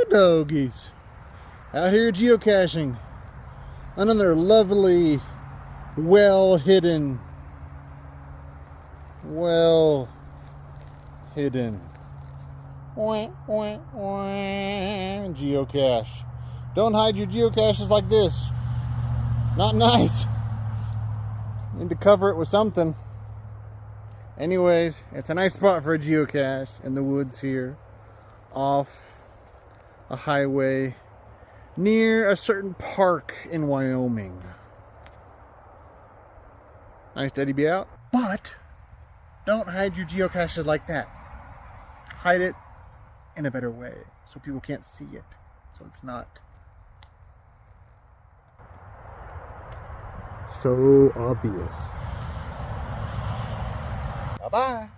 doggies. Out here geocaching. Another lovely, well hidden geocache. Don't hide your geocaches like this. Not nice. Need to cover it with something. Anyways, it's a nice spot for a geocache in the woods here, off a highway near a certain park in Wyoming. Nice to be out, but don't hide your geocaches like that. Hide it in a better way so people can't see it, so it's not so obvious. Bye-bye.